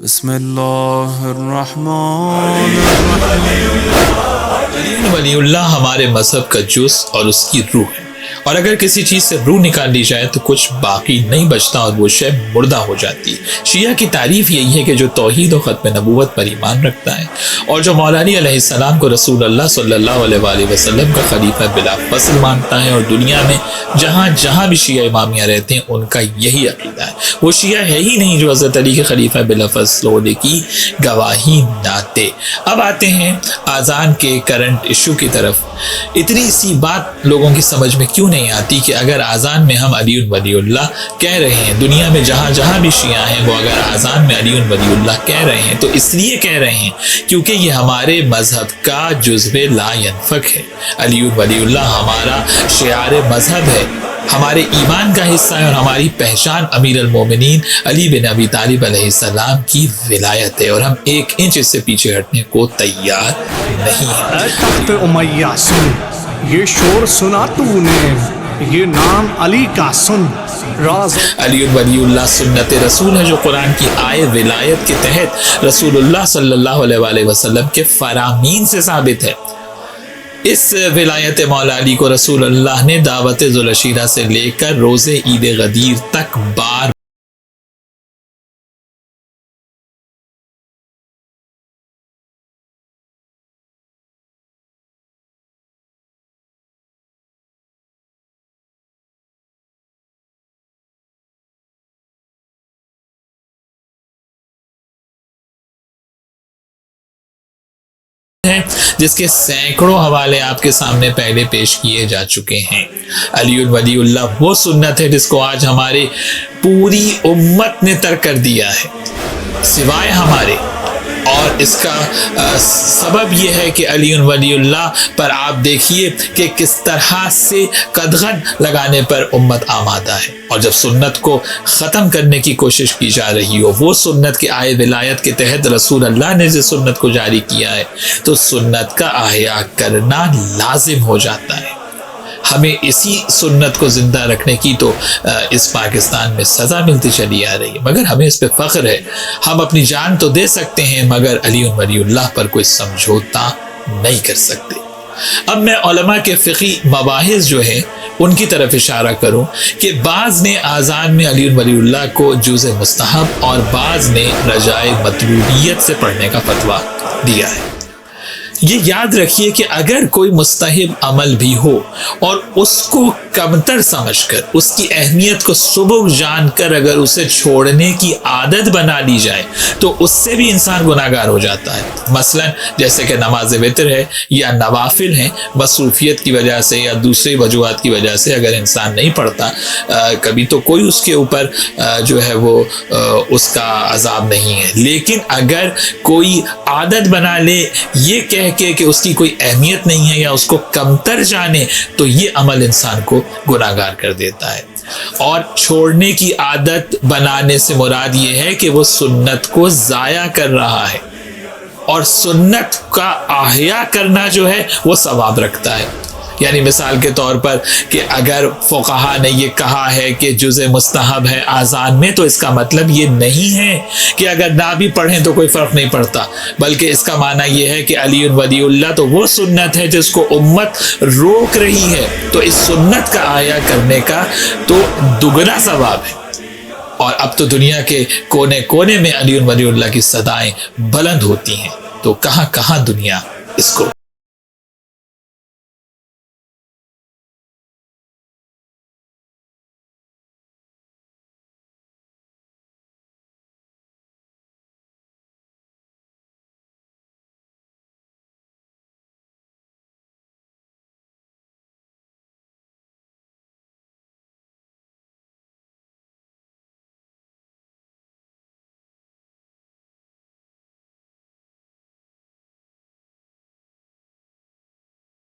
بسم اللہ الرحمن الرحیم۔ ولی اللہ ہمارے مذہب کا جز اور اس کی روح ہے، اور اگر کسی چیز سے روح نکال لی جائے تو کچھ باقی نہیں بچتا اور وہ شے مردہ ہو جاتی ہے۔ شیعہ کی تعریف یہی ہے کہ جو توحید و ختم نبوت پر ایمان رکھتا ہے اور جو مولا علی علیہ السلام کو رسول اللہ صلی اللہ علیہ وآلہ وسلم کا خلیفہ بلا فصل مانتا ہے، اور دنیا میں جہاں جہاں بھی شیعہ امامیہ رہتے ہیں ان کا یہی عقیدہ ہے۔ وہ شیعہ ہے ہی نہیں جو حضرت علی کے خلیفہ بلا فصل ہونے کی گواہی نہ دے۔ اب آتے ہیں اذان کے کرنٹ ایشو کی طرف۔ اتنی سی بات لوگوں کی سمجھ میں کیوں نہیں آتی کہ اگر اذان میں ہم علی ولی اللہ کہہ رہے ہیں، دنیا میں جہاں جہاں بھی شیعہ ہیں وہ اگر اذان میں علی ولی اللہ کہہ رہے ہیں تو اس لیے کہہ رہے ہیں کیونکہ یہ ہمارے مذہب کا جزو لا ینفک ہے۔ علی ولی اللہ ہمارا شعار مذہب ہے، ہمارے ایمان کا حصہ ہے، اور ہماری پہچان امیر المومنین علی بن ابی طالب علیہ السلام کی ولایت ہے، اور ہم ایک انچ اس سے پیچھے ہٹنے کو تیار نہیں ہیں۔ اے تخت امیہ سن، یہ شور سنا تو نے، یہ نام علی کا سن، راز علی ولی اللہ سنت رسول ہے جو قرآن کی آئے ولایت کے تحت رسول اللہ صلی اللہ علیہ وآلہ وسلم کے فرامین سے ثابت ہے۔ اس ولایت مولا علی کو رسول اللہ نے دعوت ذوالعشیرہ سے لے کر روز عید غدیر تک بار ہے، جس کے سینکڑوں حوالے آپ کے سامنے پہلے پیش کیے جا چکے ہیں۔ علی ولی اللہ وہ سنت ہے جس کو آج ہمارے پوری امت نے ترک کر دیا ہے سوائے ہمارے، اور اس کا سبب یہ ہے کہ علی ولی اللہ پر آپ دیکھیے کہ کس طرح سے قدغن لگانے پر امت آمادہ ہے، اور جب سنت کو ختم کرنے کی کوشش کی جا رہی ہو، وہ سنت کے آئے ولایت کے تحت رسول اللہ نے جس سنت کو جاری کیا ہے، تو سنت کا احیاء کرنا لازم ہو جاتا ہے۔ ہمیں اسی سنت کو زندہ رکھنے کی تو اس پاکستان میں سزا ملتی چلی آ رہی ہے، مگر ہمیں اس پہ فخر ہے۔ ہم اپنی جان تو دے سکتے ہیں مگر علی ولی اللہ پر کوئی سمجھوتا نہیں کر سکتے۔ اب میں علماء کے فقہی مباحث جو ہیں ان کی طرف اشارہ کروں کہ بعض نے اذان میں علی ولی اللہ کو جز مستحب اور بعض نے رجائے مطلوبیت سے پڑھنے کا فتویٰ دیا ہے۔ یہ یاد رکھیے کہ اگر کوئی مستحب عمل بھی ہو اور اس کو کمتر سمجھ کر، اس کی اہمیت کو سبک جان کر اگر اسے چھوڑنے کی عادت بنا لی جائے تو اس سے بھی انسان گناہگار ہو جاتا ہے۔ مثلا جیسے کہ نماز وتر ہے یا نوافل ہیں، مصروفیت کی وجہ سے یا دوسری وجوہات کی وجہ سے اگر انسان نہیں پڑھتا، کبھی تو کوئی اس کے اوپر جو ہے وہ اس کا عذاب نہیں ہے، لیکن اگر کوئی عادت بنا لے یہ کہہ کہ اس کی کوئی اہمیت نہیں ہے یا اس کو کمتر جانے، تو یہ عمل انسان کو گناہگار کر دیتا ہے۔ اور چھوڑنے کی عادت بنانے سے مراد یہ ہے کہ وہ سنت کو ضائع کر رہا ہے، اور سنت کا احیاء کرنا جو ہے وہ ثواب رکھتا ہے۔ یعنی مثال کے طور پر کہ اگر فقہا نے یہ کہا ہے کہ جز مستحب ہے اذان میں، تو اس کا مطلب یہ نہیں ہے کہ اگر نہ بھی پڑھیں تو کوئی فرق نہیں پڑتا، بلکہ اس کا معنی یہ ہے کہ علی ولی اللہ تو وہ سنت ہے جس کو امت روک رہی ہے، تو اس سنت کا احیاء کرنے کا تو دگنا ثواب ہے۔ اور اب تو دنیا کے کونے کونے میں علی ولی اللہ کی صدائیں بلند ہوتی ہیں، تو کہاں کہاں دنیا اس کو